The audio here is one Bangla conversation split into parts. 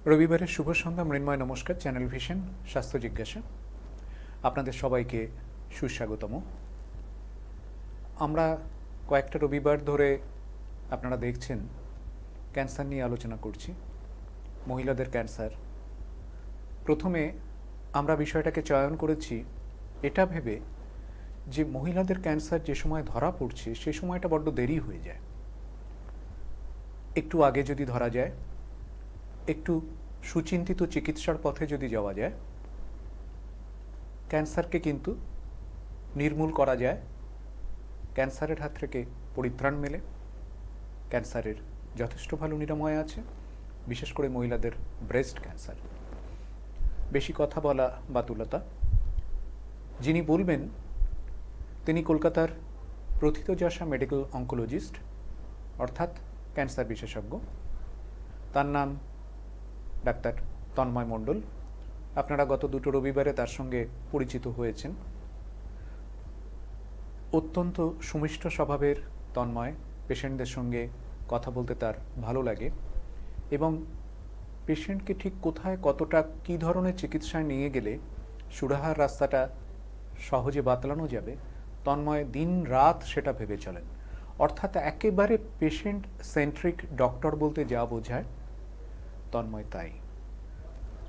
রবিবারের শুভ সন্ধ্যা, মৃন্ময় নমস্কার। চ্যানেল ভিশন স্বাস্থ্য জিজ্ঞাসা আপনাদের সবাইকে সুস্বাগতম। আমরা কয়েকটা রবিবার ধরে আপনারা দেখছেন ক্যান্সার নিয়ে আলোচনা করছি, মহিলাদের ক্যান্সার। প্রথমে আমরা বিষয়টাকে চয়ন করেছি এটা ভেবে যে মহিলাদের ক্যান্সার যে সময় ধরা পড়ছে সে সময়টা বড্ড দেরি হয়ে যায়। একটু আগে যদি ধরা যায়, একটু সুচিন্তিত চিকিৎসার পথে যদি যাওয়া যায়, ক্যান্সারকে কিন্তু নির্মূল করা যায়, ক্যান্সারের হাত থেকে পরিত্রাণ মেলে, ক্যান্সারের যথেষ্ট ভালো নিরাময় আছে, বিশেষ করে মহিলাদের ব্রেস্ট ক্যান্সার। বেশি কথা বলা বাতুলতা। যিনি বলবেন তিনি কলকাতার প্রথিতযশা মেডিকেল অঙ্কোলজিস্ট, অর্থাৎ ক্যান্সার বিশেষজ্ঞ। তার নাম ডাক্তার তন্ময় মণ্ডল। আপনারা গত দুটো রবিবারে তার সঙ্গে পরিচিত হয়েছেন। অত্যন্ত সুমিষ্ট স্বভাবের তন্ময়, পেশেন্টদের সঙ্গে কথা বলতে তার ভালো লাগে এবং পেশেন্টকে ঠিক কোথায় কতটা কী ধরনের চিকিৎসায় নিয়ে গেলে সুরাহার রাস্তাটা সহজে বাতলানো যাবে, তন্ময় দিন রাত সেটা ভেবে চলেন। অর্থাৎ একেবারে পেশেন্ট সেন্ট্রিক ডক্টর বলতে যা বোঝায়, তন্ময় তাই।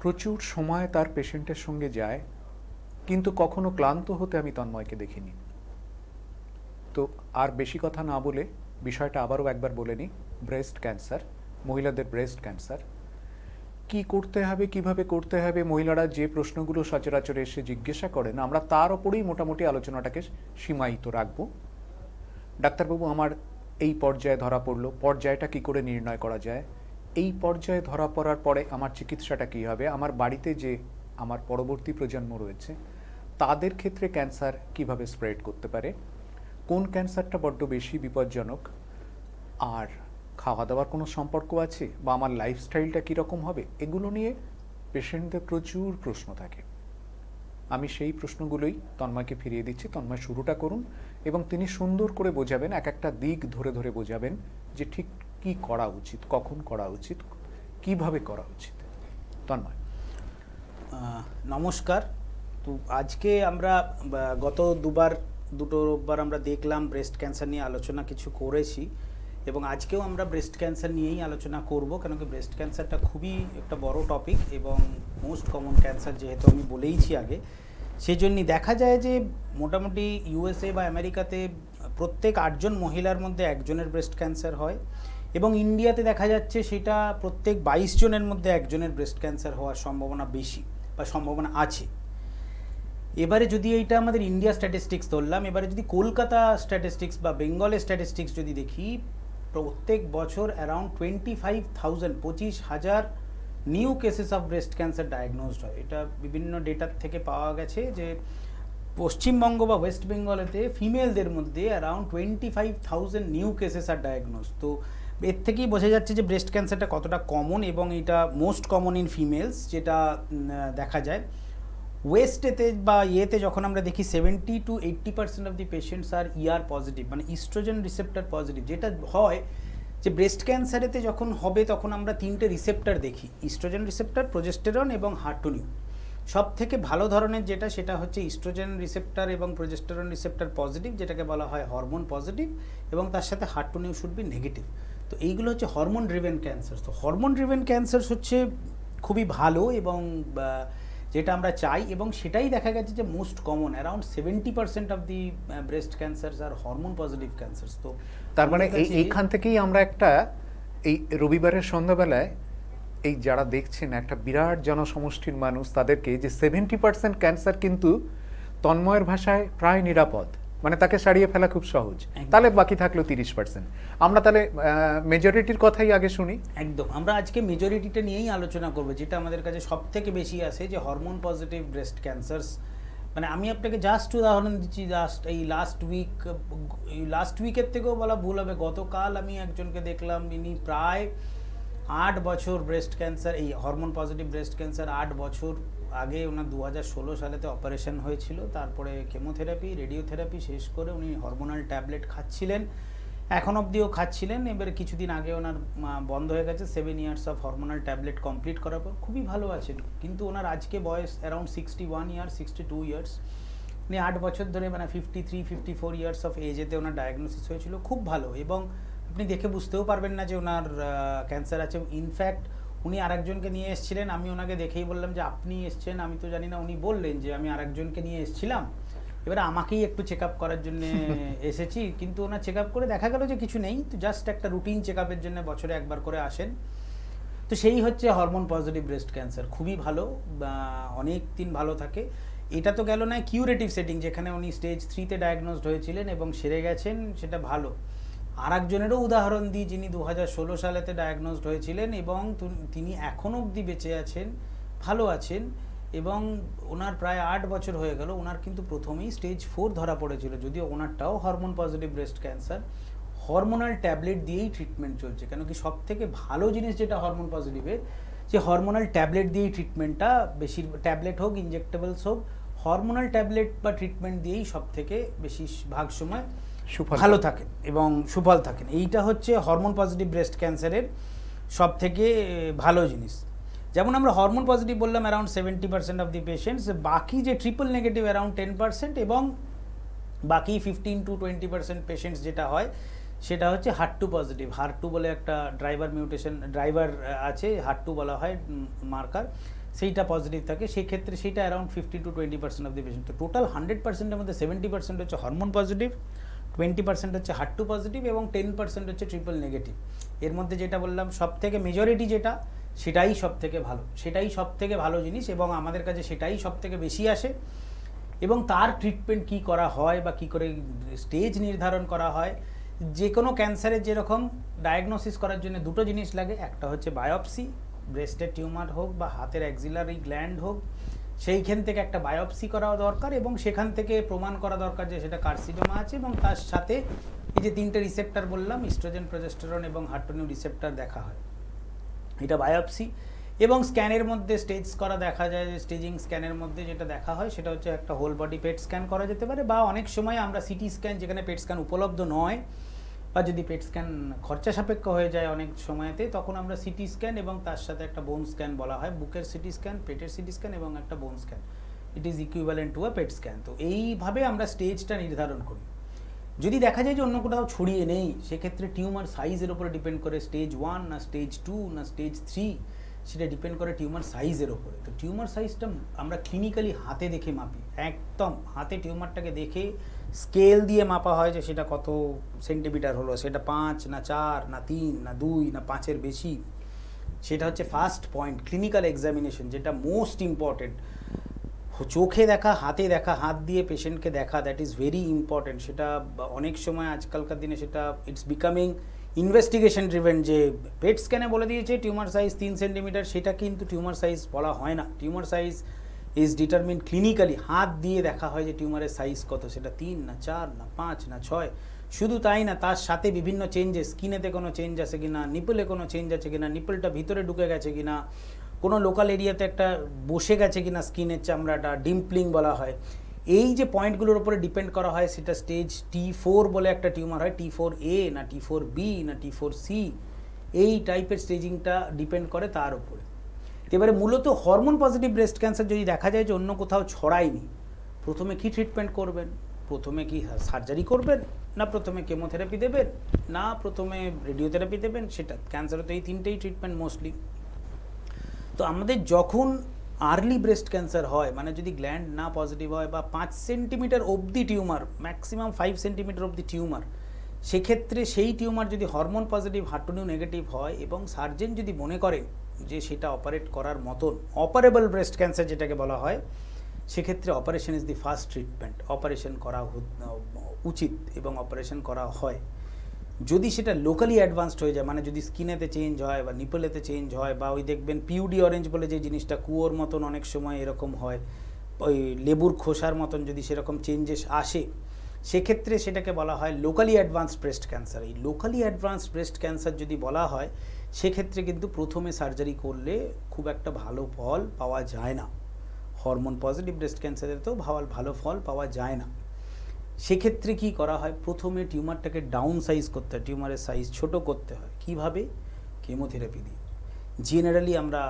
প্রচুর সময় তার পেশেন্টের সঙ্গে যায়, কিন্তু কখনো ক্লান্ত হতে আমি তন্ময়কে দেখিনি। তো আর বেশি কথা না বলে বিষয়টা আবারও একবার বলে নিই। ব্রেস্ট ক্যান্সার, মহিলাদের ব্রেস্ট ক্যান্সার কি করতে হবে, কিভাবে করতে হবে, মহিলারা যে প্রশ্নগুলো সচরাচর এসে জিজ্ঞাসা করেন, আমরা তার ওপরেই মোটামুটি আলোচনাটাকে সীমায়িত রাখব। ডাক্তারবাবু, আমার এই পর্যায়ে ধরা পড়লো, পর্যায়টা কি করে নির্ণয় করা যায়, এই পর্যায়ে ধরা পড়ার পরে আমার চিকিৎসাটা কী হবে, আমার বাড়িতে যে আমার পরবর্তী প্রজন্ম রয়েছে তাদের ক্ষেত্রে ক্যান্সার কিভাবে স্প্রেড করতে পারে, কোন ক্যান্সারটা বড্ড বেশি বিপজ্জনক, আর খাওয়া দাওয়ার কোনো সম্পর্ক আছে, বা আমার লাইফস্টাইলটা কীরকম হবে, এগুলো নিয়ে পেশেন্টদের প্রচুর প্রশ্ন থাকে। আমি সেই প্রশ্নগুলোই তন্ময়কে ফিরিয়ে দিচ্ছি। তন্ময় শুরুটা করুন এবং তিনি সুন্দর করে বোঝাবেন, এক একটা দিক ধরে ধরে বোঝাবেন যে ঠিক কি করা উচিত, কখন করা উচিত, কিভাবে করা উচিত। তন্ময় নমস্কার। তো আজকে আমরা গত দুটো রোববার আমরা দেখলাম ব্রেস্ট ক্যান্সার নিয়ে আলোচনা কিছু করেছি, এবং আজকেও আমরা ব্রেস্ট ক্যান্সার নিয়েই আলোচনা করব, কেন কি ব্রেস্ট ক্যান্সারটা খুবই একটা বড় টপিক এবং মোস্ট কমন ক্যান্সার, যেহেতু আমি বলেইছি আগে। সেই জন্যই দেখা যায় যে মোটামুটি ইউএসএ বা আমেরিকাতে প্রত্যেক 8 জন মহিলার মধ্যে একজনের ব্রেস্ট ক্যান্সার হয়, এবং ইন্ডিয়াতে দেখা যাচ্ছে সেটা প্রত্যেক 22 জনের মধ্যে একজনের ব্রেস্ট ক্যান্সার হওয়ার সম্ভাবনা বেশি বা সম্ভাবনা আছে। এবারে যদি এইটা আমাদের ইন্ডিয়া স্ট্যাটিস্টিক্স ধরলাম, এবারে যদি কলকাতা স্ট্যাটিস্টিক্স বা বেঙ্গলের স্ট্যাটিস্টিক্স যদি দেখি, প্রত্যেক বছর around 25,000 new cases of breast cancer ডায়াগনোজড হয়। এটা বিভিন্ন ডেটার থেকে পাওয়া গেছে যে পশ্চিমবঙ্গ বা ওয়েস্ট বেঙ্গলেতে ফিমেলদের মধ্যে অ্যারাউন্ড 25,000 নিউ কেসেস আর ডায়াগনোজ। তো এর থেকেই বোঝা যাচ্ছে যে ব্রেস্ট ক্যান্সারটা কতটা কমন, এবং এটা মোস্ট কমন ইন ফিমেলস, যেটা দেখা যায় ওয়েস্টেতে বা ইয়েতে যখন আমরা দেখি 70 to 80% of the patients are ER positive, মানে ইস্ট্রোজেন রিসেপ্টর পজিটিভ। যেটা হয় যে ব্রেস্ট ক্যান্সারেতে যখন হবে তখন আমরা 3টে রিসেপ্টর দেখি, ইস্ট্রোজেন রিসেপ্টর, প্রোজেস্টেরন এবং হার্টোনিউ। সব থেকে ভালো ধরনের যেটা সেটা হচ্ছে ইস্ট্রোজেন রিসেপ্টর এবং প্রোজেস্টেরন রিসেপ্টর পজিটিভ, যেটাকে বলা হয় হরমোন পজিটিভ, এবং তার সাথে হার্টোনিউ শুড বি নেগেটিভ। তো এইগুলো হচ্ছে হরমোন ড্রিভেন ক্যান্সার। তো হরমোন ড্রিভেন ক্যান্সার হচ্ছে খুবই ভালো এবং যেটা আমরা চাই, এবং সেটাই দেখা গেছে যে most common, around 70% of the breast cancers আর হরমোন পজিটিভ ক্যান্সারস। তো তার মানে এইখান থেকেই আমরা একটা এই রবিবারের সন্ধ্যাবেলায় এই যারা দেখছেন একটা বিরাট জনসমষ্টির মানুষ, তাদেরকে যে 70% ক্যান্সার কিন্তু তন্ময়ের ভাষায় প্রায় নিরাপদ, মানে তাকে সারিয়ে ফেলা খুব সহজ, তাহলে বাকি থাকলো 30%। আমরা তাহলে মেজরিটির কথাই আগে শুনি। একদম, আমরা আজকে মেজরিটিটা নিয়েই আলোচনা করব, যেটা আমাদের কাছে সব থেকে বেশি আসে, যে হরমোন পজিটিভ ব্রেস্ট ক্যান্সারস। মানে আমি আপনাকে জাস্ট উদাহরণ দিচ্ছি, এই লাস্ট উইকের থেকেও বলা ভুল হবে, গতকাল আমি একজনকে দেখলাম, ইনি প্রায় 8 বছর ব্রেস্ট ক্যান্সার, এই হরমোন পজিটিভ ব্রেস্ট ক্যান্সার 8 বছর আগে ওনার 2016 সালেতে অপারেশন হয়েছিল, তারপরে কেমোথেরাপি রেডিওথেরাপি শেষ করে উনি হরমোনাল ট্যাবলেট খাচ্ছিলেন। এখন অবধিও খাচ্ছিলেন, এবারে কিছুদিন আগে ওনার বন্ধ হয়ে গেছে 7 years of hormonal tablet complete করার পর খুবই ভালো আছেন। কিন্তু ওনার আজকে বয়স অ্যারাউন্ড 61 ইয়ার্স 62 ইয়ার্স, উনি 8 বছর ধরে মানে 53-54 ইয়ার্স অফ এজেতে ওনার ডায়াগনোসিস হয়েছিল, খুব ভালো। এবং আপনি দেখে বুঝতেও পারবেন না যে ওনার ক্যান্সার আছে। ইনফ্যাক্ট উনি আরেকজনকে নিয়ে এসেছিলেন, আমি ওনাকে দেখেই বললাম যে আপনি এসছেন, আমি তো জানি না। উনি বললেন যে আমি আরেকজনকে নিয়ে এসেছিলাম, এবারে আমাকেই একটু চেক আপ করার জন্য এসেছি। কিন্তু ওনার চেক আপ করে দেখা গেল যে কিছু নেই, তো জাস্ট একটা রুটিন চেক আপের জন্য বছরে একবার করে আসেন। তো সেই হচ্ছে হরমোন পজিটিভ ব্রেস্ট ক্যান্সার, খুবই ভালো, অনেক দিন ভালো থাকে। এটা তো গেল না কিউরেটিভ সেটিং, যেখানে উনি স্টেজ 3-তে ডায়াগনোসড হয়েছিলেন এবং সেরে গেছেন, সেটা ভালো। আর একজনেরও উদাহরণ দিই, যিনি 2016 সালেতে ডায়াগনোসড হয়েছিলেন এবং তিনি এখনও অবধি বেঁচে আছেন, ভালো আছেন, এবং ওনার প্রায় 8 বছর হয়ে গেল। ওনার কিন্তু প্রথমেই স্টেজ 4 ধরা পড়েছিল, যদিও ওনারটাও hormone positive breast cancer. Hormonal tablet দিয়েই ট্রিটমেন্ট চলছে, কেন কি সব থেকে ভালো জিনিস যেটা হরমোন পজিটিভের, যে হরমোনাল ট্যাবলেট দিয়েই ট্রিটমেন্টটা, বেশি ট্যাবলেট হোক ইনজেক্টেবলস হোক, হরমোনাল ট্যাবলেট বা ট্রিটমেন্ট দিয়েই সব থেকে বেশিরভাগ সময় ভালো থাকেন এবং সুফল থাকেন। এইটা হচ্ছে হরমোন পজিটিভ ব্রেস্ট ক্যান্সারের সব থেকে ভালো জিনিস। যেমন আমরা হরমোন পজিটিভ বললাম অ্যারাউন্ড 70% অফ দি পেশেন্টস, বাকি যে ট্রিপল নেগেটিভ অ্যারাউন্ড 10%, এবং বাকি 15-20% পেশেন্টস যেটা হয় সেটা হচ্ছে HER2 পজিটিভ। HER2 বলে একটা ড্রাইভার আছে, HER2 বলা হয় মার্কার, সেইটা পজিটিভ থাকে। সেই ক্ষেত্রে সেইটা অ্যারাউন্ড 50-20% অফ দি পেশেন্ট। তো টোটাল 100%-এর মধ্যে 70% হচ্ছে হরমোন পজিটিভ, 20% হচ্ছে HER2 পজিটিভ এবং 10% হচ্ছে ট্রিপল নেগেটিভ। এর মধ্যে যেটা বললাম সব থেকে মেজরিটি যেটা, সেটাই সব থেকে ভালো, সেটাই সব থেকে ভালো জিনিস, এবং আমাদের কাছে সেটাই সব থেকে বেশি আসে। এবং তার ট্রিটমেন্ট কি করা হয় বা কি করে স্টেজ নির্ধারণ করা হয়, যে কোনো ক্যান্সারের যেরকম ডায়াগনোসিস করার জন্য দুটো জিনিস লাগে, একটা হচ্ছে বায়োপসি, ব্রেস্টের টিউমার হোক বা হাতের অ্যাক্সিলারি গ্ল্যান্ড হোক, সেইখান থেকে একটা বায়োপসি করা দরকার, এবং সেখান থেকে প্রমাণ করা দরকার যে সেটা কার্সিনোমা আছে, এবং তার সাথে এই যে 3টে রিসেপ্টর বললাম, ইস্ট্রোজেন, প্রজেস্টেরন এবং হার্টোনিউ রিসেপ্টর দেখা হয়, এটা বায়োপসি। এবং স্ক্যানের মধ্যে স্টেজ করা দেখা যায়, যে স্টেজিং স্ক্যানের মধ্যে যেটা দেখা হয় সেটা হচ্ছে একটা হোল বডি পেট স্ক্যান করা যেতে পারে, বা অনেক সময় আমরা সিটি স্ক্যান, যেখানে পেট স্ক্যান উপলব্ধ নয় বা যদি পেট স্ক্যান খরচা সাপেক্ষ হয়ে যায় অনেক সময়তে, তখন আমরা সিটি স্ক্যান এবং তার সাথে একটা বোন স্ক্যান বলা হয়, বুকের সিটি স্ক্যান, পেটের সিটি স্ক্যান এবং একটা bone scan, it is equivalent to a PET scan. তো এইভাবে আমরা স্টেজটা নির্ধারণ করি। যদি দেখা যায় যে অন্য কোথাও ছড়িয়ে নেই, সেক্ষেত্রে টিউমার সাইজের উপরে ডিপেন্ড করে স্টেজ 1 না স্টেজ 2 না স্টেজ 3, সেটা ডিপেন্ড করে টিউমার সাইজের ওপরে। তো টিউমার সাইজটা আমরা ক্লিনিক্যালি হাতে দেখে মাপি, একদম হাতে টিউমারটাকে দেখে স্কেল দিয়ে মাপা হয় যে সেটা কত সেন্টিমিটার হলো, সেটা 5 না 4 না 3 না 2 না 5-এর বেশি। সেটা হচ্ছে ফার্স্ট পয়েন্ট, ক্লিনিক্যাল এক্সামিনেশন, যেটা মোস্ট ইম্পর্টেন্ট। চোখে দেখা, হাতে দেখা, হাত দিয়ে পেশেন্টকে দেখা, দ্যাট ইজ ভেরি ইম্পর্টেন্ট। সেটা অনেক সময় আজকালকার দিনে সেটা ইটস বিকামিং ইনভেস্টিগেশন ড্রিভেন, যে পেট স্ক্যানে বলে দিয়েছে টিউমার সাইজ 3 সেন্টিমিটার, সেটা কিন্তু টিউমার সাইজ বলা হয় না। Tumour size is determine clinically, হাত দিয়ে দেখা হয় যে টিউমারের সাইজ কত, সেটা 3 না 4 না 5 না 6। শুধু তাই না, তার সাথে বিভিন্ন চেঞ্জেস, স্কিনেতে কোনো চেঞ্জ আছে কিনা, নিপলে কোনো চেঞ্জ আছে কিনা, নিপলটা ভিতরে ঢুকে গেছে কিনা, কোনো লোকাল এরিয়াতে একটা বসে গেছে কিনা স্কিনের চামড়াটা, ডিম্পলিং বলা হয়। এই যে পয়েন্টগুলোর উপরে ডিপেন্ড করা হয়, সেটা স্টেজ T4 বলে একটা টিউমার হয়, T4A না T4B না T4C, এই টাইপের স্টেজিংটা ডিপেন্ড করে তার উপরে। এবারে মূলত হরমোন পজিটিভ ব্রেস্ট ক্যান্সার যদি দেখা যায় যে অন্য কোথাও ছড়ায়নি, প্রথমে কি ট্রিটমেন্ট করবেন? প্রথমে কি সার্জারি করবেন, না প্রথমে কেমোথেরাপি দেবেন, না প্রথমে রেডিওথেরাপি দেবেন? সেটা ক্যান্সারে তো এই 3টেই ট্রিটমেন্ট মোস্টলি। তো আমাদের যখন আর্লি ব্রেস্ট ক্যান্সার হয়, মানে যদি গ্ল্যান্ড না পজিটিভ হয় বা 5 সেন্টিমিটার অবধি টিউমার, ম্যাক্সিমাম 5 সেন্টিমিটার অবধি টিউমার, সেক্ষেত্রে সেই টিউমার যদি হরমোন পজিটিভ হার্টোনিউ নেগেটিভ হয় এবং সার্জেন যদি মনে করে যে সেটা অপারেট করার মতন, অপারেবল ব্রেস্ট ক্যান্সার যেটাকে বলা হয়, সেক্ষেত্রে operation is the first treatment. Operation করা উচিত এবং অপারেশন করা হয়। যদি সেটা লোকালি অ্যাডভান্সড হয়ে যায়, মানে যদি স্কিনেতে চেঞ্জ হয় বা নিপলেতে চেঞ্জ হয়, বা ওই দেখবেন পিউডি অরেঞ্জ বলে যে জিনিসটা, কুয়োর মতন অনেক সময় এরকম হয়, ওই লেবুর খোসার মতন যদি সেরকম চেঞ্জেস আসে, সেক্ষেত্রে সেটাকে বলা হয় লোকালি অ্যাডভান্সড ব্রেস্ট ক্যান্সার। এই লোকালি অ্যাডভান্সড ব্রেস্ট ক্যান্সার যদি বলা হয়, সেক্ষেত্রে কিন্তু প্রথমে সার্জারি করলে খুব একটা ভালো ফল পাওয়া যায় না। হরমোন পজিটিভ ব্রেস্ট ক্যান্সারের তো ভালো ফল পাওয়া যায় না। সেক্ষেত্রে কি করা হয়, প্রথমে টিউমারটাকে ডাউন সাইজ করতে হয়, টিউমারের সাইজ ছোট করতে হয়। কিভাবে? কেমোথেরাপি দিয়ে। জেনারেলি আমরা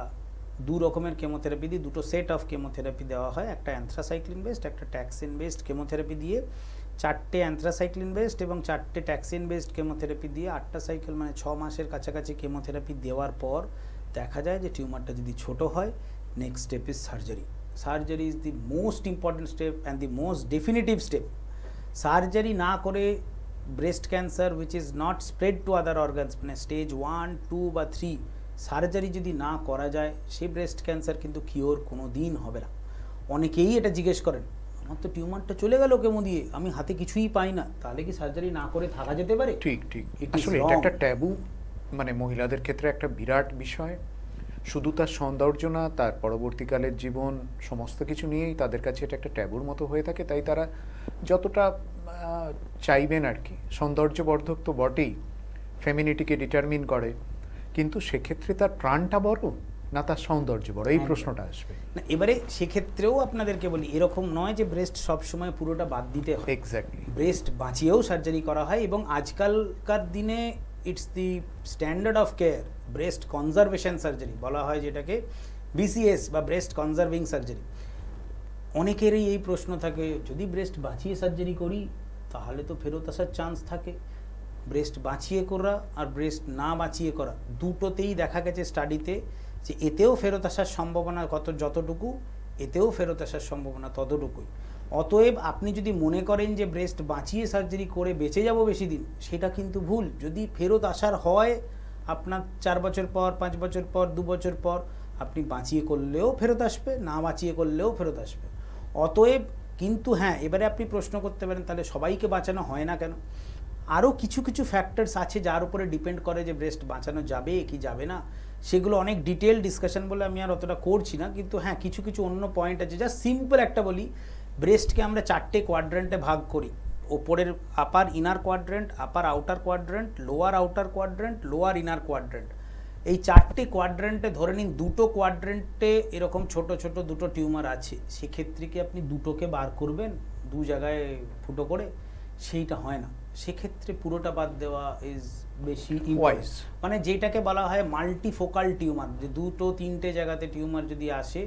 দু রকমের কেমোথেরাপি দিই, দুটো সেট অফ কেমোথেরাপি দেওয়া হয়, একটা অ্যানথ্রাসাইক্লিন বেসড, একটা ট্যাক্সিন বেসড কেমোথেরাপি দিয়ে। 4টে অ্যানথ্রাসাইক্লিন বেসড এবং 4টে ট্যাক্সিন বেসড কেমোথেরাপি দিয়ে 8টা সাইকেল মানে 6 মাসের কাছাকাছি কেমোথেরাপি দেওয়ার পর দেখা যায় যে টিউমারটা যদি ছোট হয়, next step is surgery. Surgery is the most important step and the most definitive step. Surgery না করে breast cancer which is not spread to other organs, মানে স্টেজ 1, 2 বা 3, সার্জারি যদি না করা যায় সেই ব্রেস্ট ক্যান্সার কিন্তু কিওর কোনো দিন হবে না। অনেকেই এটা জিজ্ঞেস করেন, আমার তো টিউমারটা চলে গেল কেমো দিয়ে, আমি হাতে কিছুই পাই না, তাহলে কি সার্জারি না করে থাকা যেতে পারে? ঠিক ঠিক, It is আসলে এটা wrong. একটা ট্যাবু, মানে মহিলাদের ক্ষেত্রে একটা বিরাট বিষয়। শুধু তার সৌন্দর্য না, তার পরবর্তীকালের জীবন সমস্ত কিছু নিয়েই তাদের কাছে এটা একটা ট্যাবুর মতো হয়ে থাকে। তাই তারা যতটা চাইবেন আর কি, সৌন্দর্যবর্ধক তো বটেই, ফেমিনিটিকে ডিটারমিন করে, কিন্তু সেক্ষেত্রে তার প্রাণটা বড় না তার সৌন্দর্য বড়, এই একদম। প্রশ্নটা আসবে। না, এবারে সেক্ষেত্রেও আপনাদেরকে বলি, এরকম নয় যে ব্রেস্ট সবসময় পুরোটা বাদ দিতে হয়। এক্স্যাক্টলি। ব্রেস্ট বাঁচিয়েও সার্জারি করা হয় এবং আজকালকার দিনে it's the standard of care, breast conservation surgery বলা হয় যেটাকে, বিসিএস বা ব্রেস্ট কনজার্ভিং সার্জারি। অনেকেরই এই প্রশ্ন থাকে, যদি ব্রেস্ট বাঁচিয়ে সার্জারি করি তাহলে তো ফেরত আসার চান্স থাকে। ব্রেস্ট বাঁচিয়ে করা আর ব্রেস্ট না বাঁচিয়ে করা দুটোতেই দেখা গেছে স্টাডিতে যে এতেও ফেরত আসার সম্ভাবনা যতটুকু, এতেও ফেরত আসার সম্ভাবনা ততটুকুই। অতএব আপনি যদি মনে করেন যে ব্রেস্ট বাঁচিয়ে সার্জারি করে বেঁচে যাব বেশি দিন, সেটা কিন্তু ভুল। যদি ফেরত আসার হয় আপনার 4 বছর পর, 5 বছর পর, 2 বছর পর, আপনি বাঁচিয়ে করলেও ফেরত আসবে, না বাঁচিয়ে করলেও ফেরত আসবে। অতএব কিন্তু হ্যাঁ, এবারে আপনি প্রশ্ন করতে পারেন তাহলে সবাইকে বাঁচানো হয় না কেন? আরও কিছু কিছু ফ্যাক্টরস আছে যার উপরে ডিপেন্ড করে যে ব্রেস্ট বাঁচানো যাবে কি যাবে না। সেগুলো অনেক ডিটেল ডিসকাশন বলে আমি আর অতটা করছি না, কিন্তু হ্যাঁ কিছু কিছু অন্য পয়েন্ট আছে। যা সিম্পল একটা বলি, ব্রেস্টকে আমরা 4টে কোয়াড্রেন্টে ভাগ করি। ওপরের upper inner quadrant, upper outer quadrant, lower outer quadrant, lower inner quadrant. এই 4টে কোয়াড্রেন্টে ধরে নিন দুটো কোয়াড্রেন্টে এরকম ছোট ছোট দুটো টিউমার আছে, সেক্ষেত্রে কি আপনি দুটোকে বার করবেন দু জায়গায় ফুটো করে? সেইটা হয় না। সেক্ষেত্রে পুরোটা বাদ দেওয়া ইজ বেশি Wise. মানে যেটাকে বলা হয় মাল্টিফোকাল টিউমার, যে 2-3টে জায়গাতে টিউমার যদি আসে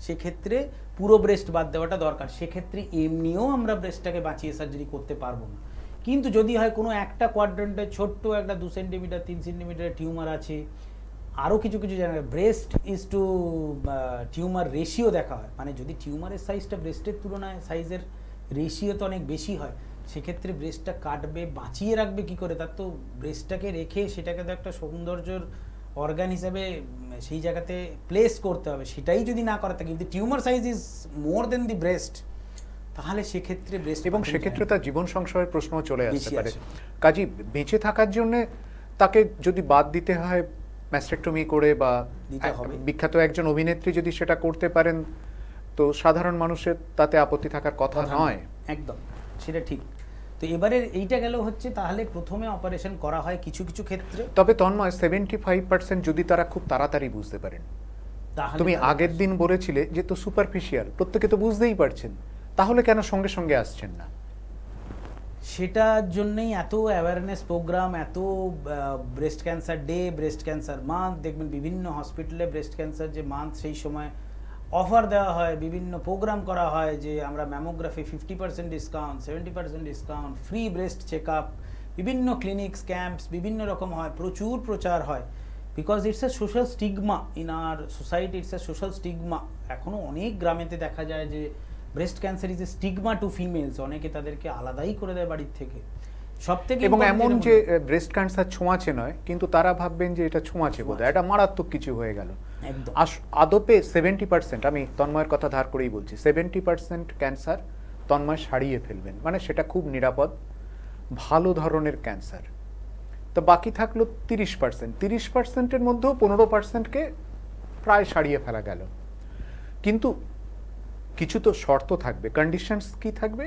সেক্ষেত্রে পুরো ব্রেস্ট বাদ দেওয়াটা দরকার। সেক্ষেত্রে এমনিও আমরা ব্রেস্টটাকে বাঁচিয়ে সার্জারি করতে পারবো না। কিন্তু যদি হয় কোনো একটা কোয়াড্রেন্টে ছোট্ট একটা 2 সেন্টিমিটার 3 সেন্টিমিটারের টিউমার আছে, আরও কিছু কিছু জায়গায় breast is to tumour ratio দেখা হয়, মানে যদি টিউমারের সাইজটা ব্রেস্টের তুলনায় সাইজের রেশিও তো অনেক বেশি হয়, সেক্ষেত্রে ব্রেস্টটা কাটবে, বাঁচিয়ে রাখবে কি করে? তার তো ব্রেস্টটাকে রেখে সেটাকে তো একটা সৌন্দর্যের অর্গান হিসেবে সেই জায়গাতে প্লেস করতে হবে। সেটাই যদি না করা থাকে, যদি tumour size is more than the breast, তাহলে সেক্ষেত্রে ব্রেস্ট এবং সেক্ষেত্রে তার জীবন সংশয়ের প্রশ্ন চলে আসতে বেশি পারে। আসে। কাজী বেঁচে থাকার জন্য তাকে যদি বাদ দিতে হয় ম্যাস্টেক্টমি করে, বা দিতে হবে। বিখ্যাত একজন অভিনেত্রী যদি সেটা করতে পারেন, তো সাধারণ মানুষের তাতে আপত্তি থাকার কথা নয়। একদম, সেটা ঠিক। তো এবারে এইটা গেল হচ্ছে তাহলে প্রথমে অপারেশন করা হয় কিছু কিছু ক্ষেত্রে, তবে তন্ময় 75% যদি তারা খুব তাড়াতাড়ি বুঝতে পারেন। তাহলে তুমি তাদের- আগের দিন বলেছিলে যে তো সুপারফিশিয়াল, প্রত্যেকে তো বুঝতেই পারছেন, তাহলে কেন সঙ্গে সঙ্গে আসছেন না? সেটার জন্যই এত অ্যাওয়ারনেস প্রোগ্রাম, এত breast cancer day, breast cancer month, দেখবেন বিভিন্ন হসপিটালে ব্রেস্ট ক্যান্সার যে মান্থ সেই সময় অফার দেওয়া হয়, বিভিন্ন প্রোগ্রাম করা হয় যে আমরা mammography 50% discount, 70% discount, free breast check up, বিভিন্ন ক্লিনিক্স ক্যাম্পস বিভিন্ন রকম হয়, প্রচুর প্রচার হয়। Because it's a social stigma in our society, it's a social stigma. এখনও অনেক গ্রামেতে দেখা যায় যে breast cancer is a stigma to females, অনেকে তাদেরকে আলাদাই করে দেয় বাড়ির থেকে। সব থেকে এবং এমন যে ব্রেস্ট ক্যান্সার ছোঁয়াচে নয়, কিন্তু তারা ভাববেন যে এটা ছোঁয়াচে বোধহয়, এটা মারাত্মক কিছু হয়ে গেল। একদম আদপে 70%, আমি তন্ময়ের কথা ধার করেই বলছি, 70% ক্যান্সার তন্ময় সারিয়ে ফেলবেন, মানে সেটা খুব নিরাপদ ভালো ধরনের ক্যান্সার। তো বাকি থাকলো 30%, 30%-এর মধ্যেও 15%কে প্রায় সারিয়ে ফেলা গেল। কিন্তু কিছু তো শর্ত থাকবে, কন্ডিশনস কি থাকবে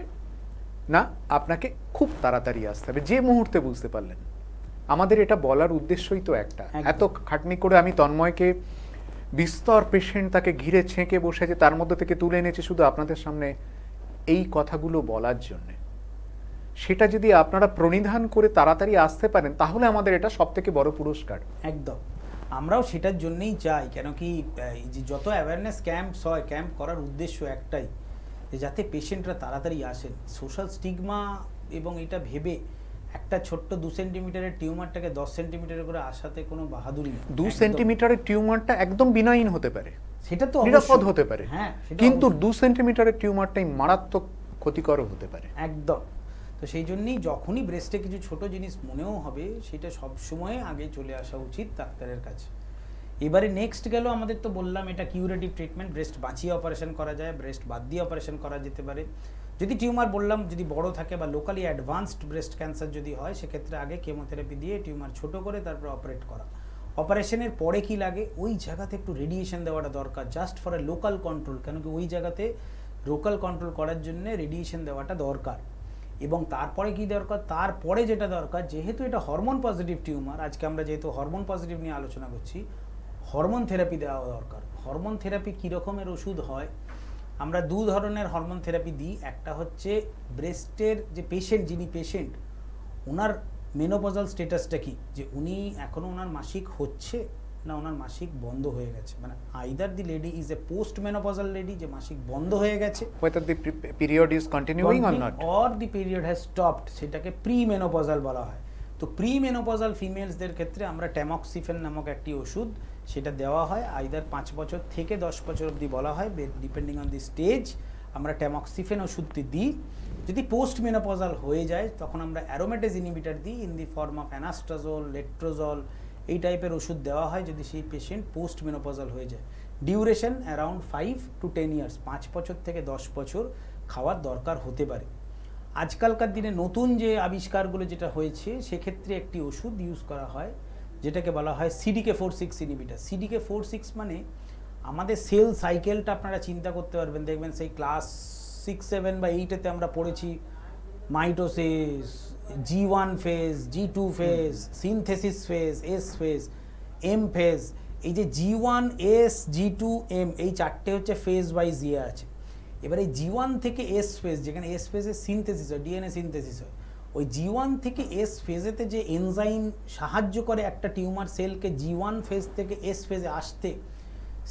না, আপনাকে খুব তাড়াতাড়ি আসতে হবে, যে মুহূর্তে বুঝতে পারলেন। আমাদের এটা বলার উদ্দেশ্যই তো একটা, একদম। এত খাটনি করে আমি তন্ময়কে বিস্তর পেশেন্ট তাকে ঘিরে ছেঁকে বসেছে, তার মধ্যে থেকে তুলে এনেছে শুধু আপনাদের সামনে এই কথাগুলো বলার জন্যে। সেটা যদি আপনারা প্রণিধান করে তাড়াতাড়ি আসতে পারেন তাহলে আমাদের এটা সবথেকে বড় পুরস্কার। একদম, আমরাও সেটার জন্যই চাই, কেন কি এই যে যত অ্যাওয়ারনেস ক্যাম্পস হয়, ক্যাম্প করার উদ্দেশ্য একটাই, যে যাতে পেশেন্টরা তাড়াতাড়ি আসেন। সোশ্যাল স্টিগমা এবং এটা ভেবে একটা ছোট্ট 2 সেন্টিমিটারের টিউমারটাকে 10 সেন্টিমিটার করে আসাতে কোনো বাহাদুরি না। 2 সেন্টিমিটারের টিউমারটা একদম বিনাইন হতে পারে, সেটা তো নিরাপদ অবশ্যই হতে পারে, হ্যাঁ, সেটা কিন্তু অবশ্যই। 2 সেন্টিমিটারের টিউমারটাই মারাত্মক ক্ষতিকর হতে পারে। একদম। তো সেই জন্যই যখনই ব্রেস্টে কিছু ছোট জিনিস মনেও হবে, সেটা সবসময় আগে চলে আসা উচিত ডাক্তারের কাছে। এবারে নেক্সট গেল আমাদের, তো বললাম এটা কিউরেটিভ ট্রিটমেন্ট, ব্রেস্ট বাঁচিয়ে অপারেশন করা যায়, ব্রেস্ট বাদ দিয়ে অপারেশন করা যেতে পারে। যদি টিউমার বললাম যদি বড় থাকে বা লোকালি অ্যাডভান্সড ব্রেস্ট ক্যান্সার যদি হয়, সেক্ষেত্রে আগে কেমোথেরাপি দিয়ে টিউমার ছোট করে তারপর অপারেট করা। অপারেশনের পরে কি লাগে, ওই জায়গাতে একটু রেডিয়েশন দেওয়াটা দরকার, just for a local control, কেন কি ওই জায়গাতে লোকাল কন্ট্রোল করার জন্য রেডিয়েশন দেওয়াটা দরকার। এবং তারপরে কি দরকার, তারপরে যেটা দরকার, যেহেতু এটা হরমোন পজিটিভ টিউমার, আজকে আমরা যেহেতু হরমোন পজিটিভ নিয়ে আলোচনা করছি, হরমোন থেরাপি দেওয়া দরকার। হরমোন থেরাপি কী রকমের ওষুধ হয়, আমরা 2 ধরনের হরমোন থেরাপি দিই। একটা হচ্ছে ব্রেস্টের যে পেশেন্ট, যিনি পেশেন্ট, ওনার মেনোপজাল স্টেটাসটা কি, যে উনি এখনও ওনার মাসিক হচ্ছে না ওনার মাসিক বন্ধ হয়ে গেছে, মানে either the lady is a post menopausal lady, যে মাসিক বন্ধ হয়ে গেছে, whether the period is continuing or not, or the period has stopped, সেটাকে প্রি মেনোপজাল বলা হয়। তো প্রি মেনোপজাল ফিমেলসদের ক্ষেত্রে আমরা ট্যামক্সিফেন নামক একটি ওষুধ সেটা দেওয়া হয়, আইদার 5 বছর থেকে 10 বছর অবধি বলা হয়, ডিপেন্ডিং অন দি স্টেজ আমরা ট্যামক্সিফেন ওষুধটি দিই। যদি পোস্ট মেনোপজাল হয়ে যায় তখন আমরা অ্যারোমেটেজ ইনহিবিটর দিই in the form of anastrozole, letrozole, এই টাইপের ওষুধ দেওয়া হয় যদি সেই পেশেন্ট পোস্ট মেনোপজাল হয়ে যায়। ডিউরেশন অ্যারাউন্ড 5 to 10 ইয়ার্স, 5 বছর থেকে 10 বছর খাওয়ার দরকার হতে পারে। আজকালকার দিনে নতুন যে আবিষ্কারগুলো যেটা হয়েছে, সেক্ষেত্রে একটি ওষুধ ইউজ করা হয় যেটাকে বলা হয় CDK4/6 ইনহিবিটর। CDK4/6 মানে আমাদের সেল সাইকেলটা আপনারা চিন্তা করতে পারবেন, দেখবেন সেই ক্লাস 6, 7 বা 8-এতে আমরা পড়েছি mitosis, G1 phase, G2 phase, synthesis phase, S phase, M phase. এই যে G1, S, G2, M, এই 4টে হচ্ছে ফেজ ওয়াইজ ইয়ে আছে। এবার এই G1 থেকে S ফেজ, যেখানে S ফেজে সিনথেসিস হয়, ডিএনএ সিনথেসিস হয়, ওই G1 থেকে S ফেজেতে যে এনজাইম সাহায্য করে একটা টিউমার সেলকে G1 ফেজ থেকে S ফেজে আসতে,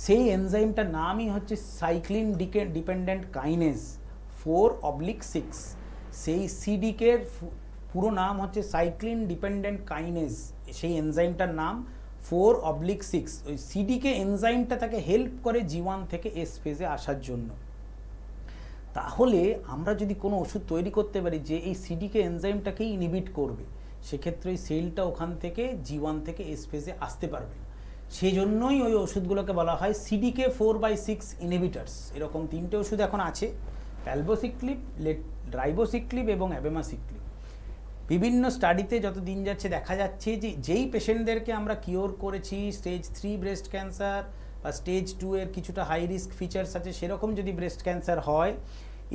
সেই এনজাইমটার নামই হচ্ছে সাইক্লিন ডিপেন্ডেন্ট কাইনেজ 4/6। সেই সিডিকের পুরো নাম হচ্ছে সাইক্লিন ডিপেন্ডেন্ট কাইনেজ, সেই এনজাইমটার নাম 4/6। ওই সিডিকে এনজাইমটা তাকে হেল্প করে G1 থেকে S ফেজে আসার জন্য। তাহলে আমরা যদি কোনো ওষুধ তৈরি করতে পারি যে এই সিডিকে এনজাইমটাকেই ইনহিবিট করবে, সেক্ষেত্রে ওই সেলটা ওখান থেকে G1 থেকে S ফেজে আসতে পারবে না। সেই জন্যই ওই ওষুধগুলোকে বলা হয় CDK4/6 ইনহিবিটার্স। এরকম 3টে ওষুধ এখন আছে, প্যালবোসিক্লিব, রাইবোসিক্লিব এবং অ্যাবেমাসিক্লিব। বিভিন্ন স্টাডিতে যত দিন যাচ্ছে দেখা যাচ্ছে যে যেই পেশেন্টদেরকে আমরা কিওর করেছি স্টেজ 3 ব্রেস্ট ক্যান্সার বা স্টেজ 2 এর কিছুটা হাই রিস্ক ফিচার্স আছে, সেরকম যদি ব্রেস্ট ক্যান্সার হয়,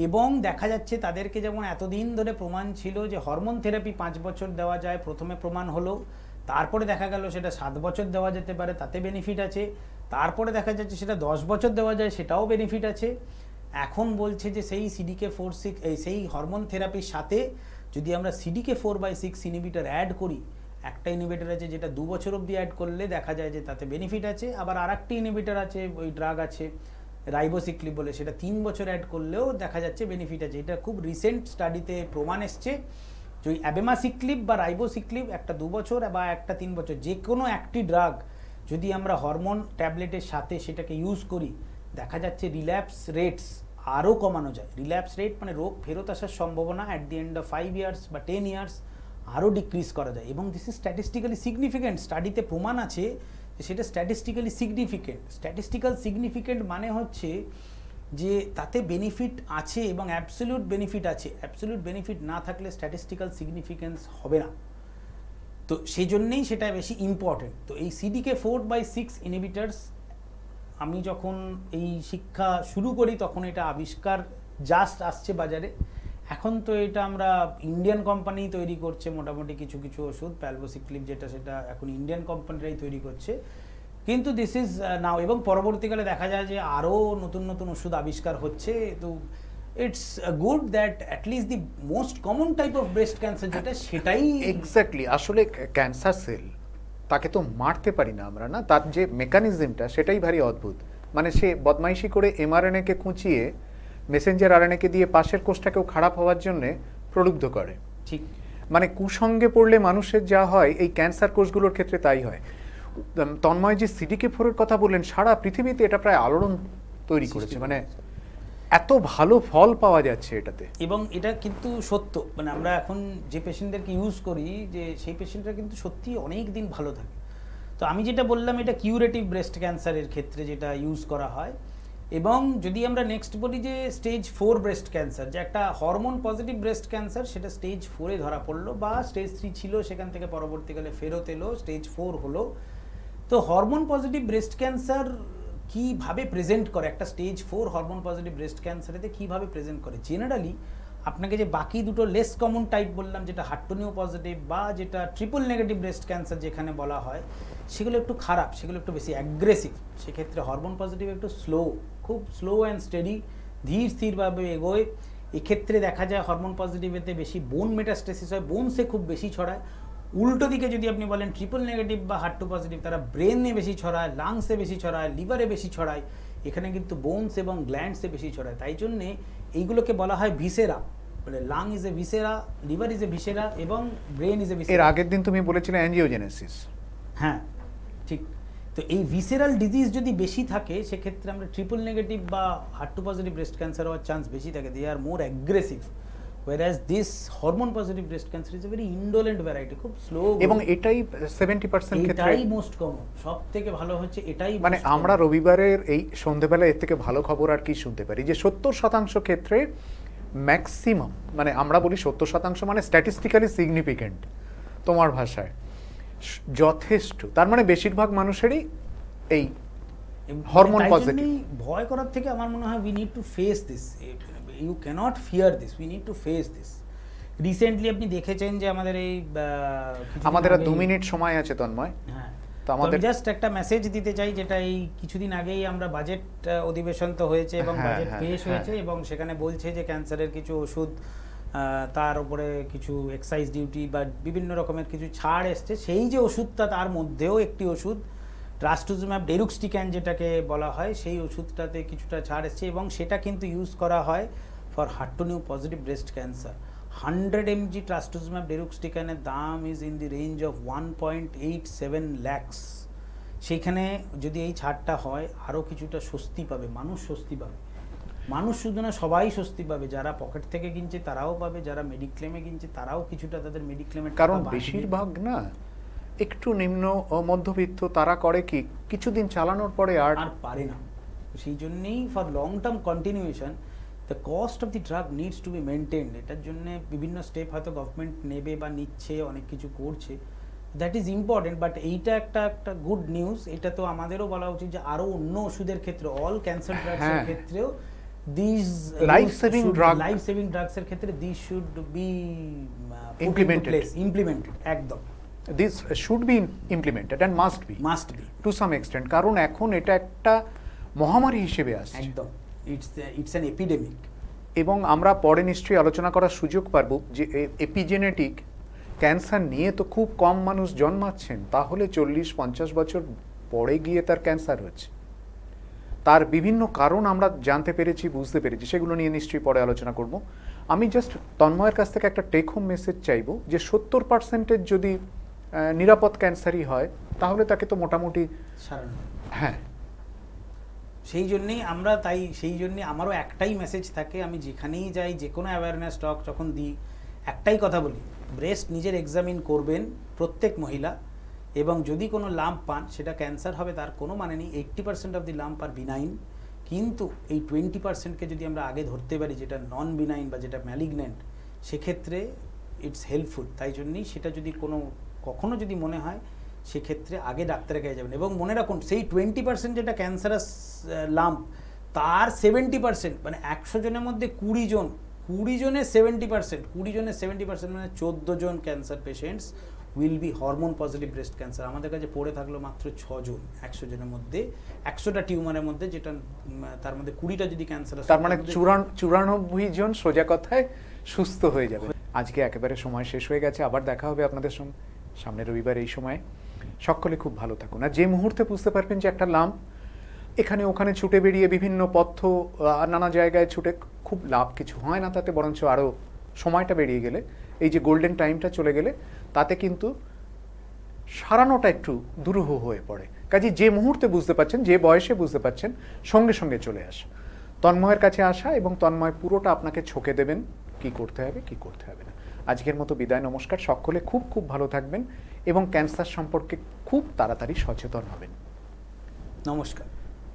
এবং দেখা যাচ্ছে তাদেরকে যেমন এতদিন ধরে প্রমাণ ছিল যে হরমোন থেরাপি 5 বছর দেওয়া যায়, প্রথমে প্রমাণ হলো, তারপরে দেখা গেল সেটা 7 বছর দেওয়া যেতে পারে, তাতে বেনিফিট আছে, তারপরে দেখা যাচ্ছে সেটা 10 বছর দেওয়া যায়, সেটাও বেনিফিট আছে। এখন বলছে যে সেই CDK4/6 সেই হরমোন থেরাপির সাথে যদি আমরা CDK4/6 ইনহিবিটর অ্যাড করি, একটা ইনহিবিটর আছে যেটা 2 বছর অবধি অ্যাড করলে দেখা যায় যে তাতে বেনিফিট আছে, আবার আরেকটি ইনহিবিটর আছে, ওই ড্রাগ আছে রাইবোসিক্লিব বলে, সেটা 3 বছর অ্যাড করলেও দেখা যাচ্ছে বেনিফিট আছে। এটা খুব রিসেন্ট স্টাডিতে প্রমাণ এসছে যে ওই অ্যাবেমাসিক্লিব বা রাইবোসিক্লিব একটা 2 বছর বা একটা 3 বছর, যে কোনো একটি ড্রাগ যদি আমরা হরমোন ট্যাবলেটের সাথে সেটাকে ইউজ করি, দেখা যাচ্ছে রিল্যাপস রেটস আরও কমানো যায়। রিল্যাপস রেট মানে রোগ ফেরত আসার সম্ভাবনা at the end of 5 years বা 10 ইয়ার্স আরও ডিক্রিজ করা যায়। এবং দিস ইজ স্ট্যাটিস্টিক্যালি সিগনিফিক্যান্ট, স্টাডিতে প্রমাণ আছে যে সেটা স্ট্যাটিস্টিক্যালি সিগনিফিক্যান্ট। স্ট্যাটিস্টিক্যাল সিগনিফিক্যান্ট মানে হচ্ছে যে তাতে বেনিফিট আছে এবং অ্যাবসলিউট বেনিফিট আছে। অ্যাবসলিউট বেনিফিট না থাকলে স্ট্যাটিস্টিক্যাল সিগনিফিক্যান্স হবে না, তো সেই জন্যেই সেটা বেশি ইম্পর্টেন্ট। তো এই CDK4/6 ইনহিবিটার্স আমি যখন এই শিক্ষা শুরু করি তখন এটা আবিষ্কার জাস্ট আসছে বাজারে। এখন তো এটা আমরা ইন্ডিয়ান কোম্পানি তৈরি করছে মোটামুটি কিছু কিছু ওষুধ, প্যালবোসিক্লিব যেটা সেটা এখন ইন্ডিয়ান কোম্পানিরাই তৈরি করছে, কিন্তু দিস ইজ নাও। এবং পরবর্তীকালে দেখা যায় যে আরও নতুন নতুন ওষুধ আবিষ্কার হচ্ছে। তো it's good that at least the most common type of breast cancer যেটা সেটাই এক্স্যাক্টলি, আসলে ক্যান্সার সেল তাকে তো মারতে পারি না আমরা, না, তার যে মেকানিজমটা সেটাই ভারী অদ্ভুত। মানে সে বদমাইশি করে এমআরএনএ কে খুঁচিয়ে মেসেঞ্জার আরএনএ কে দিয়ে পাশের কোষটাকেও খারাপ হওয়ার জন্য প্রলুব্ধ করে। ঠিক মানে কুসঙ্গে পড়লে মানুষের যা হয় এই ক্যান্সার কোষগুলোর ক্ষেত্রে তাই হয়। তন্ময় যে সিডিকে4 এর কথা বললেন, সারা পৃথিবীতে এটা প্রায় আলোড়ন তৈরি করেছে। মানে এত ভালো ফল পাওয়া যাচ্ছে এটাতে। এবং এটা কিন্তু সত্য, মানে আমরা এখন যে পেশেন্টদেরকে ইউজ করি যে সেই পেশেন্টরা কিন্তু সত্যি অনেক দিন ভালো থাকে। তো আমি যেটা বললাম এটা কিউরেটিভ ব্রেস্ট ক্যান্সারের ক্ষেত্রে যেটা ইউজ করা হয়। এবং যদি আমরা নেক্সট বলি যে স্টেজ 4 ব্রেস্ট ক্যান্সার, যে একটা হরমোন পজিটিভ ব্রেস্ট ক্যান্সার, সেটা স্টেজ 4-এ ধরা পড়লো বা স্টেজ 3 ছিল, সেখান থেকে পরবর্তীকালে ফেরত এলো, স্টেজ 4 হলো। তো হরমোন পজিটিভ ব্রেস্ট ক্যান্সার কীভাবে প্রেজেন্ট করে, একটা স্টেজ 4 হরমোন পজিটিভ ব্রেস্ট ক্যান্সারেতে কীভাবে প্রেজেন্ট করে, জেনারেলি আপনাকে যে বাকি দুটো লেস কমন টাইপ বললাম, যেটা হার্টোনিও পজিটিভ বা যেটা ট্রিপল নেগেটিভ ব্রেস্ট ক্যান্সার যেখানে বলা হয়, সেগুলো একটু খারাপ, সেগুলো একটু বেশি অ্যাগ্রেসিভ। সেক্ষেত্রে হরমোন পজিটিভ একটু স্লো, খুব স্লো অ্যান্ড স্টেডি, ধীর স্থিরভাবে এগোয়। এক্ষেত্রে দেখা যায় হরমোন পজিটিভেতে বেশি বোন মেটাস্টেসিস হয়, বোনসে খুব বেশি ছড়ায়। উল্টো দিকে যদি আপনি বলেন ট্রিপল নেগেটিভ বা হার্টো পজিটিভ, তারা ব্রেনে বেশি ছড়ায়, লাংসে বেশি ছড়ায়, লিভারে বেশি ছড়ায়। এখানে কিন্তু বোনস এবং গ্ল্যান্ডসে বেশি ছড়ায়। তাই জন্যে এইগুলোকে বলা হয় ভিসেরা, মানে lung is a viscera, liver is a viscera এবং ব্রেন ইজ এ ভিসেরা। এর আগের দিন তুমি বলেছিলে অ্যাঞ্জিওজেনেসিস। হ্যাঁ ঠিক। তো এই ভিসেরাল ডিজিজ যদি বেশি থাকে, সেক্ষেত্রে আমরা ট্রিপল নেগেটিভ বা হার্টো পজিটিভ ব্রেস্ট ক্যান্সার হওয়ার চান্স বেশি থাকে। দে আর মোর aggressive, whereas this hormone positive breast cancer is a very indolent variety, খুব স্লো। এবং এটাই 70% ক্ষেত্রে এটাই মোস্ট কমন, সব থেকে ভালো হচ্ছে এটাই। মানে আমরা রবিবারের এই সন্ধ্যেবেলা এর থেকে ভালো খবর আর কি শুনতে পারি, যে 70% ক্ষেত্রে ম্যাক্সিমাম, মানে আমরা বলি 70% মানে স্ট্যাটিস্টিক্যালি সিগনিফিকেন্ট তোমার ভাষায়, যথেষ্ট। তার মানে বেশিরভাগ মানুষেরই এই হরমোন পজিটিভ। ভয় করার থেকে আমার মনে হয় we need to face this, you can't fear this, we need to face this. Recently আপনি দেখেছেন যে আমাদের এই আমাদের আর 2 মিনিট সময় আছে তন্ময়। হ্যাঁ, তো আমাদের জাস্ট একটা মেসেজ দিতে চাই, যেটা এই কিছুদিন আগেই আমরা বাজেট অধিবেশন তো হয়েছে এবং বাজেট পেশ হয়েছে, এবং সেখানে বলছে যে ক্যান্সারের কিছু ওষুধ, তার উপরে কিছু এক্সাইজ ডিউটি বা বিভিন্ন রকমের কিছু ছাড় এসছে। সেই যে ওষুধটা, তার মধ্যেও একটি ওষুধ ট্রাস্টুজিম্যাব ডেরুক্সটিক্যান যেটাকে বলা হয়, সেই ওষুধটাতে কিছুটা ছাড় এসছে এবং সেটা কিন্তু ইউজ করা হয় for her two neu positive breast cancer. 100 mg trastuzumab ডেরুক্সটিক্যানের দাম is in the range of 1.87 lakhs। সেইখানে যদি এই ছাড়টা হয়, আরও কিছুটা স্বস্তি পাবে মানুষ, স্বস্তি পাবে মানুষ, শুধু না সবাই স্বস্তি পাবে। যারা পকেট থেকে কিনছে তারাও পাবে, যারা মেডিক্লেমে কিনছে তারাও কিছুটা তাদের মেডিক্লেমের, কারণ বেশিরভাগ না একটু নিম্ন মধ্যবিত্ত, তারা করে কি কিছুদিন চালানোর পরে আর পারে না। সেই জন্যেই for long term continuation the cost of the drug needs to be maintained. এটার জন্য বিভিন্ন স্টেপ হয়তো গভর্নমেন্ট নেবে বা নিচ্ছে, অনেক কিছু করছে, দ্যাট ইজ ইম্পর্টেন্ট। বাট এইটা একটা গুড নিউজ। এটা তো আমাদেরও বলা উচিত যে আরও অন্য ওষুধের ক্ষেত্রে, অল ক্যান্সার ড্রাগসের ক্ষেত্রেও দিস লাইফ সেভিং ড্রাগসের ক্ষেত্রে দিস শুড বি ইমপ্লিমেন্টেড, একদম। This should be implemented and must be to some extent, কারণ এখন এটা একটা মহামারী হিসেবে আসছে, একদম। It's an epidemic. এবং আমরা পরে নিশ্চয়ই আলোচনা করার সুযোগ পাবো যে এপিজেনেটিক ক্যান্সার নিয়ে তো খুব কম মানুষ জন্মাচ্ছেন, তাহলে 40-50 বছর পরে গিয়ে তার ক্যান্সার হচ্ছে। তার বিভিন্ন কারণ আমরা জানতে পেরেছি, বুঝতে পেরেছি, সেগুলো নিয়ে নিশ্চয়ই পরে আলোচনা করব। আমি জাস্ট তন্ময়ের কাছ থেকে একটা টেক হোম মেসেজ চাইবো, যে 70% যদি নিরাপদ ক্যান্সারই হয়, তাহলে তাকে তো মোটামুটি সারানো। হ্যাঁ, সেই জন্যেই আমারও একটাই মেসেজ থাকে, আমি যেখানেই যাই, যে কোনো অ্যাওয়ারনেস টক যখন দিই, একটাই কথা বলি, ব্রেস্ট নিজের এক্সামিন করবেন প্রত্যেক মহিলা, এবং যদি কোনো লাম্প পান সেটা ক্যান্সার হবে তার কোনো মানে নেই। 80% of the lump are benign, কিন্তু এই 20%কে যদি আমরা আগে ধরতে পারি, যেটা নন বিনাইন বা যেটা ম্যালিগন্যান্ট, সেক্ষেত্রে ইটস হেল্পফুল। তাই জন্যই সেটা যদি কখনো যদি মনে হয়, সেক্ষেত্রে আগে ডাক্তারের কাছে যাবেন। এবং মনে রাখুন, সেই 20% যেটা ক্যান্সারাস লাম্প, তার 70%, মানে 100 জনের মধ্যে 20 জনের 70%, 20 জনের 70% মানে 14 জন cancer patients will be hormone positive breast cancer. আমাদের কাছে পড়ে থাকলো মাত্র 6 জন 100 জনের মধ্যে, 100টা টিউমারের মধ্যে, যেটা তার মধ্যে 20টা যদি ক্যান্সার তার মানে 94 জন সোজা কথায় সুস্থ হয়ে যাবে। আজকে একেবারে সময় শেষ হয়ে গেছে, আবার দেখা হবে আপনাদের সঙ্গে সামনের রবিবার এই সময়। সকলে খুব ভালো থাকুন। আর যে মুহূর্তে বুঝতে পারবেন যে একটা লাম্প এখানে ওখানে ছুটে বেরিয়ে বিভিন্ন পথ্য নানা জায়গায় ছুটে খুব লাভ কিছু হয় না, তাতে বরঞ্চ আরও সময়টা বেরিয়ে গেলে, এই যে গোল্ডেন টাইমটা চলে গেলে, তাতে কিন্তু সারানোটা একটু দুরূহ হয়ে পড়ে। কাজে যে মুহূর্তে বুঝতে পারছেন, যে বয়সে বুঝতে পারছেন, সঙ্গে সঙ্গে চলে আসা, তন্ময়ের কাছে আসা, এবং তন্ময় পুরোটা আপনাকে ছকে দেবেন কি করতে হবে কি করতে হবে না। আজকের মতো বিদায়, নমস্কার। সকলে খুব খুব ভালো থাকবেন এবং ক্যান্সার সম্পর্কে খুব তাড়াতাড়ি সচেতন হবেন। নমস্কার।